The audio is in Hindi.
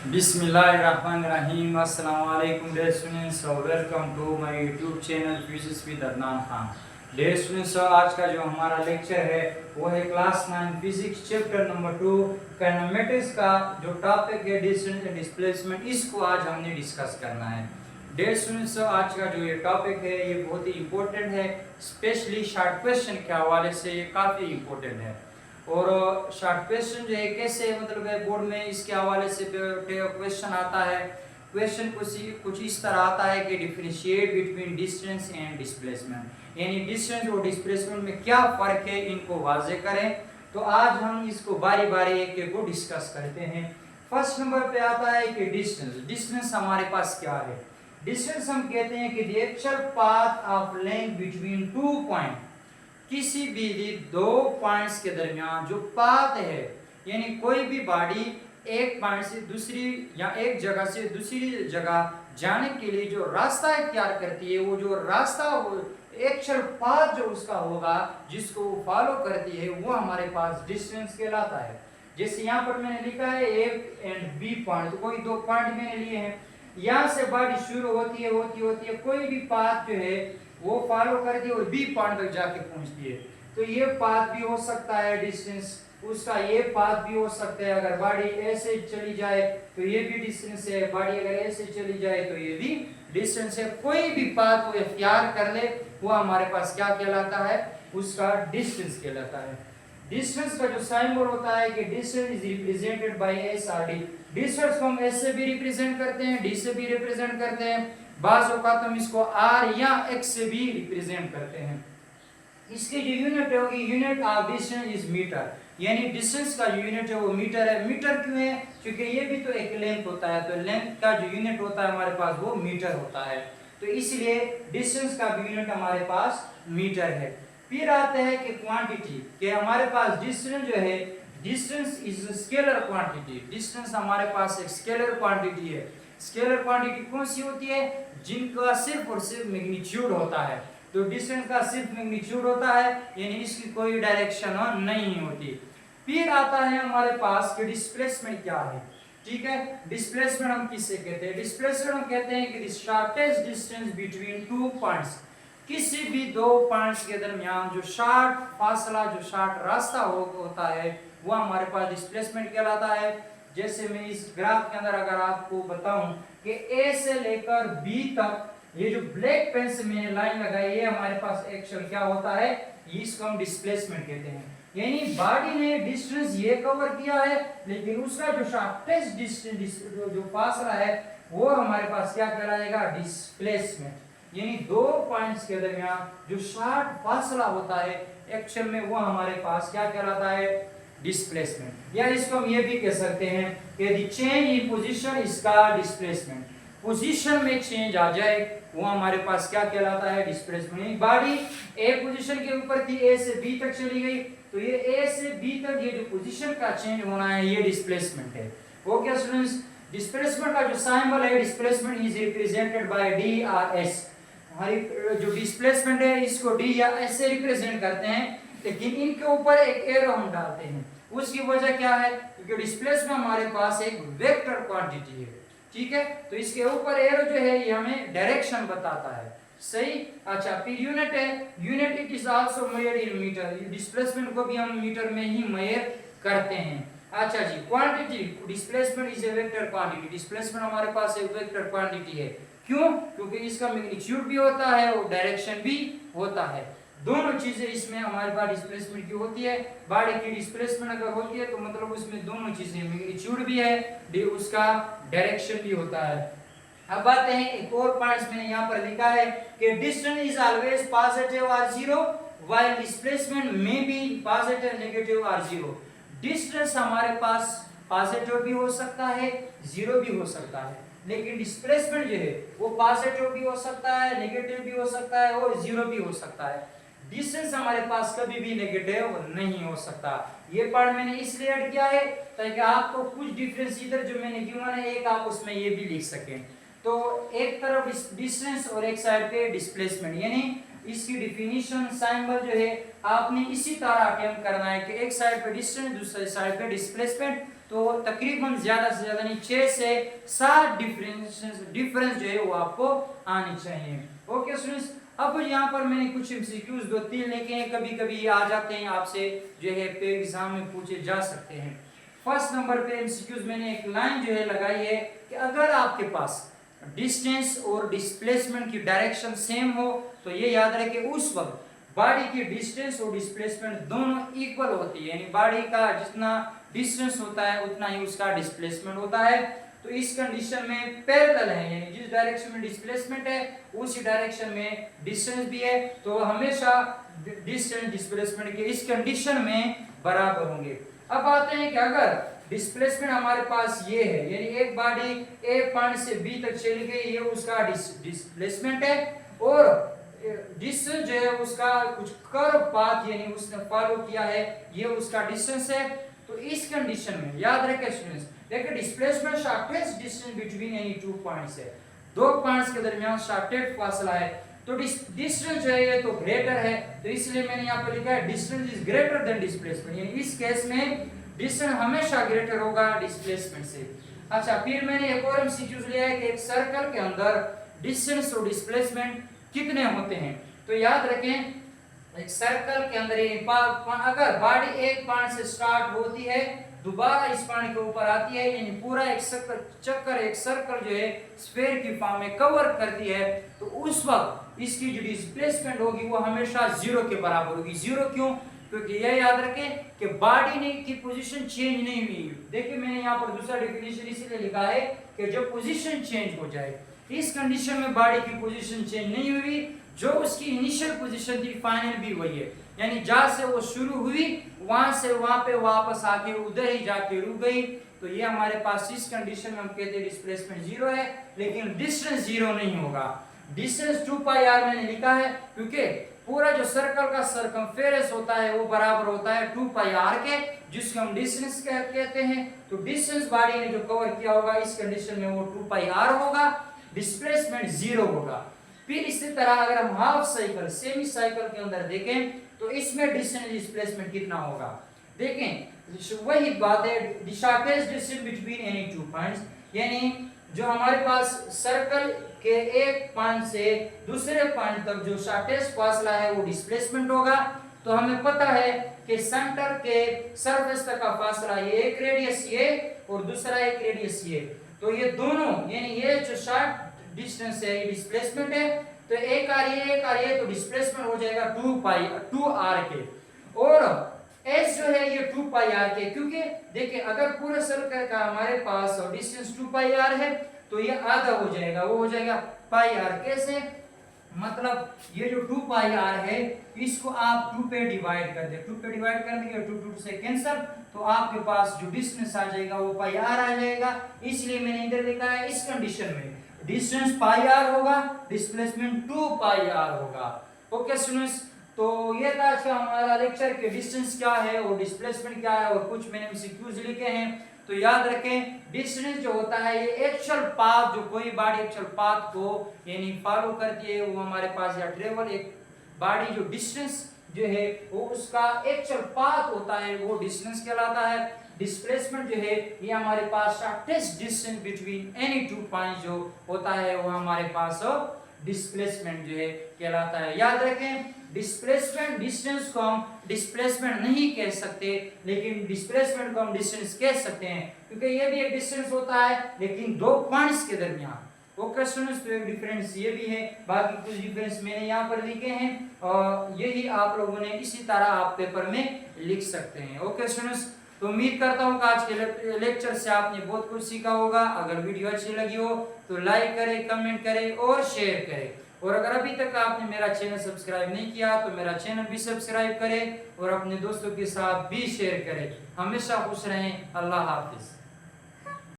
बिस्मिल्लाहिर्रहमानिर्रहीम। अस्सलाम वालेकुम dear students, welcome to my YouTube channel physics with Adnan Khan. Dear students, आज का जो हमारा लेक्चर है वो है class 9 physics chapter number 2 kinematics का जो टॉपिक है डिस्टेंस एंड डिस्प्लेसमेंट, इसको आज हमने डिस्कस करना है। डियर स्टूडेंट्स, आज का जो ये टॉपिक है ये बहुत ही इंपॉर्टेंट है, स्पेशली शॉर्ट क्वेश्चन के हवाले से ये काफ़ी इंपॉर्टेंट है। और शॉर्ट क्वेश्चन जो है कैसे मतलब है बोर्ड में इसके हवाले से क्वेश्चन आता है। क्वेश्चन कुछ इस तरह आता है कि differentiate between distance and displacement, यानी डिस्टेंस और डिस्प्लेसमेंट में क्या फ़र्क है इनको वाजे करें। तो आज हम इसको बारी बारी एक एक को डिस्कस करते हैं। फर्स्ट नंबर पे आता है कि डिस्टेंस। डिस्टेंस हमारे पास क्या है? डिस्टेंस हम कहते हैं कि the actual path of length between two point, किसी भी दो पॉइंट्स के दरमियान जो पाथ है, यानी कोई भी बॉडी एक पॉइंट से दूसरी या एक जगह से दूसरी जगह जाने के लिए जो रास्ता इख्तियार करती है, वो जो रास्ता एक्चुअल पाथ जो उसका होगा जिसको वो फॉलो करती है, वो हमारे पास डिस्टेंस कहलाता है। जैसे यहाँ पर मैंने लिखा है ए एंड बी पॉइंट, तो कोई दो पॉइंट मैंने लिए हैं, यहाँ से बॉडी शुरू होती है कोई भी पाथ जो है वो फॉलो करती है और बी पॉइंट तक जाके पहुंचती है। तो ये पाथ भी हो सकता है डिस्टेंस, उसका ये पाथ भी हो सकता है। अगर बॉडी ऐसे चली जाए तो ये भी डिस्टेंस है, बॉडी अगर ऐसे चली जाए तो ये भी डिस्टेंस है। कोई भी पाथ वो इख्तियार कर ले वो हमारे पास क्या कहलाता है, उसका डिस्टेंस कहलाता है। डिस्टेंस का जो सिंबल होता है कि distance is represented by S R D. Distance को हम एस से भी रिप्रेजेंट करते हैं, डी से भी रिप्रेजेंट करते हैं, बाज़ औक़ात हम इसको आर या एक्स से भी रिप्रेजेंट करते हैं। इसकी जो यूनिट होगी, unit of distance is metre, यानी डिस्टेंस का जो यूनिट है वो मीटर है। मीटर क्यों है? क्योंकि ये भी तो एक लेंथ होता है, तो लेंथ का जो यूनिट होता है हमारे पास वो मीटर होता है, तो इसलिए डिस्टेंस का भी यूनिट हमारे पास मीटर है। फिर आते हैं कि क्वांटिटी, कि हमारे पास डिस्टेंस जो है, distance is scalar quantity. Distance हमारे पास एक स्केलर क्वांटिटी है। स्केलर क्वांटिटी कौन सी होती है? जिनका सिर्फ और सिर्फ मैग्नीट्यूड होता है। तो डिस्टेंस का सिर्फ मैग्नीट्यूड होता है, यानी इसकी कोई डायरेक्शन नहीं होती। फिर आता है हमारे पास कि डिस्प्लेसमेंट क्या है। ठीक है, डिस्प्लेसमेंट हम किससे कहते हैं? डिस्प्लेसमेंट हम कहते हैं कि the shortest distance between two points, किसी भी दो पॉइंट्स के दरमियान जो शॉर्ट फासला, जो शॉर्ट रास्ता होता है, वो हमारे पास डिस्प्लेसमेंट कहलाता है। जैसे मैं इस ग्राफ के अंदर अगर आपको बताऊं कि ए से लेकर बी तक, ये जो ब्लैक पेन से मैंने लाइन लगाई, ये हमारे पास एक्चुअल क्या होता है, इसको हम डिस्प्लेसमेंट कहते हैं। यानी बॉडी ने डिस्टेंस ये कवर किया है, लेकिन उसका जो शॉर्टेस्ट डिस्टेंस जो फासला है वो हमारे पास क्या कहलाएगा, डिस्प्लेसमेंट। यानी दो पॉइंट्स के दरमियान जो शॉर्ट फासला होता है एक्चुअल में, वो हमारे पास क्या कहलाता है, डिस्प्लेसमेंट। या इसको हम ये भी कह सकते हैं कि द चेंज इन पोजीशन इसका डिस्प्लेसमेंट। पोजीशन में चेंज आ जाए वो हमारे पास क्या कहलाता है, डिस्प्लेसमेंट। बॉडी ए पोजीशन के ऊपर थी, ए से बी तक चली गई, तो ये ए से बी तक ये जो पोजीशन का चेंज होना है ये डिस्प्लेसमेंट है। ओके स्टूडेंट्स, डिस्प्लेसमेंट का जो सिंबल है, displacement is represented by D R S. हमारी जो डिस्प्लेसमेंट है इसको डी या एस से रिप्रेजेंट करते हैं, लेकिन इनके ऊपर एक एरो हम डालते हैं। उसकी वजह क्या है? क्योंकि डिस्प्लेसमेंट हमारे पास एक वेक्टर क्वांटिटी है। ठीक है, तो इसके ऊपर एरो जो है ये हमें डायरेक्शन बताता है। सही। अच्छा, फिर यूनिट है, unit it is also measured in metre. Displacement को भी हम मीटर में ही मेजर करते हैं। अच्छा जी, quantity, displacement is a vector quantity. Displacement हमारे पास एक वेक्टर क्वांटिटी है। क्यों? क्योंकि इसका मैग्नीट्यूड भी होता है और डायरेक्शन भी होता है। दोनों चीजें इसमें हमारे पास डिस्प्लेसमेंट की होती है। बॉडी की डिस्प्लेसमेंट अगर होती है तो मतलब उसमें दोनों चीजें, मैग्नीट्यूड भी है, उसका डायरेक्शन भी होता है। अब आते हैं एक और पॉइंट्स मैंने यहाँ पर लिखा है कि डिस्टेंस इज ऑलवेज पॉजिटिव और जीरो व्हाइल डिस्प्लेसमेंट में बी पॉजिटिव, नेगेटिव और जीरो। डिस्टेंस हमारे पास पॉजिटिव भी हो सकता है, जीरो भी हो सकता है, लेकिन डिस्प्लेसमेंट जो है वो पॉजिटिव भी हो सकता है, नेगेटिव भी हो सकता है और जीरो भी हो सकता है। डिस्टेंस हमारे पास कभी भी नेगेटिव नहीं हो सकता। ये पार्ट मैंने इसलिए ऐड किया है ताकि आपको कुछ डिफरेंस इधर जो मैंने गिवन है एक आप उसमें ये भी लिख सकें। तो एक तरफ डिस्टेंस और एक साइड पे डिस्प्लेसमेंट, यानी इसकी डिफिनीशन सिंबल जो है आपने इसी तरह अटेम्प्ट करना है कि एक साइड पे डिस्टेंस, दूसरी साइड पे डिस्प्लेसमेंट। तो तकरीबन ज्यादा से ज्यादा नहीं 6 से 7 डिफरेंस जो है वो आपको आनी चाहिए। ओके स्टूडेंट्स, अब यहाँ पर मैंने कुछ एमसीक्यूज 2-3 लेके हैं, कभी कभी आ जाते हैं आपसे जो है पे एग्जाम में पूछे जा सकते हैं। फर्स्ट नंबर पे एमसीक्यूज मैंने एक लाइन जो है लगाई है कि अगर आपके पास डिस्टेंस और डिस्प्लेसमेंट की डायरेक्शन सेम हो तो ये याद रखें उस वक्त बॉडी की डिस्टेंस और डिस्प्लेसमेंट दोनों इक्वल होती है, यानी बॉडी का जितना डिस्टेंस होता है उतना ही उसका डिस्प्लेसमेंट होता है। तो इस कंडीशन में पैरेलल है, यानी जिस डायरेक्शन में डिस्प्लेसमेंट है उसी डायरेक्शन में डिस्टेंस भी है, तो हमेशा डिस्टेंस डिस्प्लेसमेंट के इस कंडीशन में बराबर होंगे। अब आते हैं कि अगर डिस्प्लेसमेंट हमारे पास ये है, यानी एक बॉडी ए पॉइंट से बी तक चली गई, ये उसका डिस्प्लेसमेंट है, और डिस्टेंस जो है उसका कुछ कर्व पाथ यानी उसने फॉलो किया है, ये उसका डिस्टेंस है। तो इस कंडीशन में याद रखें स्टूडेंट्स, देखिए displacement shortest distance between any two points है, दो पॉइंट्स के दरमियान शॉर्टेस्ट फासला है, तो डिस्टेंस जो है ये तो ग्रेटर है, तो इसलिए मैंने यहाँ पे लिखा है distance is greater than displacement, यानी इस केस में डिस्टेंस हमेशा ग्रेटर होगा डिस्प्लेसमेंट से। अच्छा, फिर मैंने एक और एमसीक्यू लिया है कि एक सर्कल के अंदर डिस्टेंस और डिस्प्लेसमेंट कितने होते हैं। तो याद रखें एक सर्कल के अंदर अगर बॉडी एक पॉइंट से स्टार्ट होती है दोबारा इस पॉइंट के ऊपर आती है, यानी पूरा एक चक्कर एक सर्कल जो है स्फीयर की फॉर्म में कवर करती है, तो उस वक्त इसकी जो डिस्प्लेसमेंट होगी वो हमेशा जीरो के बराबर होगी। जीरो क्यों? क्योंकि यह याद रखें कि बॉडी ने की पोजीशन चेंज नहीं हुई। देखिए मैंने यहाँ पर दूसरा डेफिनेशन इसलिए लिखा है कि जब पोजीशन चेंज हो जाए, इस कंडीशन में बॉडी की पोजीशन चेंज नहीं हुई, जो उसकी इनिशियल पोजीशन थी फाइनल भी वही है, यानी जहां से वो शुरू हुई वहां से वहां पे वापस आके उधर ही जाके रुक गई। तो ये हमारे पास इस कंडीशन में हम कहते हैं डिस्प्लेसमेंट जीरो है, लेकिन डिस्टेंस जीरो नहीं होगा। डिस्टेंस 2 पाई आर मैंने लिखा है क्योंकि पूरा जो सर्कल का सरकमफेरेंस होता है वो बराबर होता है 2 पाई आर के, जिसको हम डिस्टेंस कहते हैं। तो डिस्टेंस बॉडी ने जो कवर किया होगा इस कंडीशन में वो 2 पाई आर होगा, डिस्प्लेसमेंट जीरो होगा। फिर इसी तरह अगर हम हाफ साइकिल सेमी साइकिल के अंदर देखें तो इसमें डिस्टेंस डिस्प्लेसमेंट कितना होगा, देखें वही बात है, the shortest distance between any two points, यानी जो हमारे पास सर्कल के एक पॉइंट से दूसरे पॉइंट तक जो शॉर्टेस्ट फासला है वो डिस्प्लेसमेंट होगा। तो हमें पता है कि सेंटर के सरफेस तक का फासला ये एक रेडियस ये और दूसरा एक रेडियस ये, तो ये दोनों यानी ये जो शॉर्ट डिस्टेंस है ये डिस्प्लेसमेंट है, तो एक आर ये तो डिस्प्लेसमेंट हो जाएगा 2 आर के, और एस जो है ये 2 पाई आर के, क्योंकि देखिए अगर पूरे सर्कल का हमारे पास डिस्टेंस 2 पाई आर है तो ये आधा हो जाएगा, वो हो जाएगा पाई आर। कैसे? मतलब ये जो 2 पाई आर है इसको आप 2 पे डिवाइड कर दे, 2 पे डिवाइड कर देंगे 2 से कैंसिल, तो आपके पास जो डिस्टेंस आ जाएगा वो पाई आर आ जाएगा। इसलिए मैंने इधर लिखा है इस कंडीशन में डिस्टेंस पाई आर होगा, डिस्प्लेसमेंट 2 पाई आर होगा। ओके स्टूडेंट्स, तो ये था आज का हमारा लेक्चर कि डिस्टेंस क्या है और डिस्प्लेसमेंट क्या है, और कुछ मैंने एमसीक्यूज लिखे हैं। तो याद रखें डिस्टेंस जो होता है ये एक्चुअल पाथ, जो कोई बॉडी एक्चुअल पाथ को यानी फॉलो करती है वो हमारे पास या ट्रेवल एक बॉडी जो डिस्टेंस जो है वो उसका एक्चुअल पाथ होता है वो डिस्टेंस कहलाता है। डिस्प्लेसमेंट जो है ये हमारे पास shortest distance between any two points जो होता है वो हमारे पास डिस्प्लेसमेंट जो है कहलाता है। याद रखें डिस्प्लेसमेंट डिस्टेंस को हम डिस्प्लेसमेंट नहीं कह सकते, लेकिन डिस्प्लेसमेंट को हम डिस्टेंस कह सकते हैं, क्योंकि ये भी एक डिस्टेंस होता है लेकिन दो पॉइंट्स के दरमियान। ओके स्टूडेंट्स, तो एक डिफरेंस ये भी है, बाकी कुछ डिफरेंस मैंने यहाँ पर लिखे हैं और यही आप लोगों ने इसी तरह आप पेपर में लिख सकते हैं। ओके स्टूडेंट्स, तो उम्मीद करता हूँ कि आज के लेक्चर से आपने बहुत कुछ सीखा होगा। अगर वीडियो अच्छी लगी हो तो लाइक करें, कमेंट करें और शेयर करें, और अगर अभी तक आपने मेरा चैनल सब्सक्राइब नहीं किया तो मेरा चैनल भी सब्सक्राइब करें और अपने दोस्तों के साथ भी शेयर करें। हमेशा खुश रहें। अल्लाह हाफिज।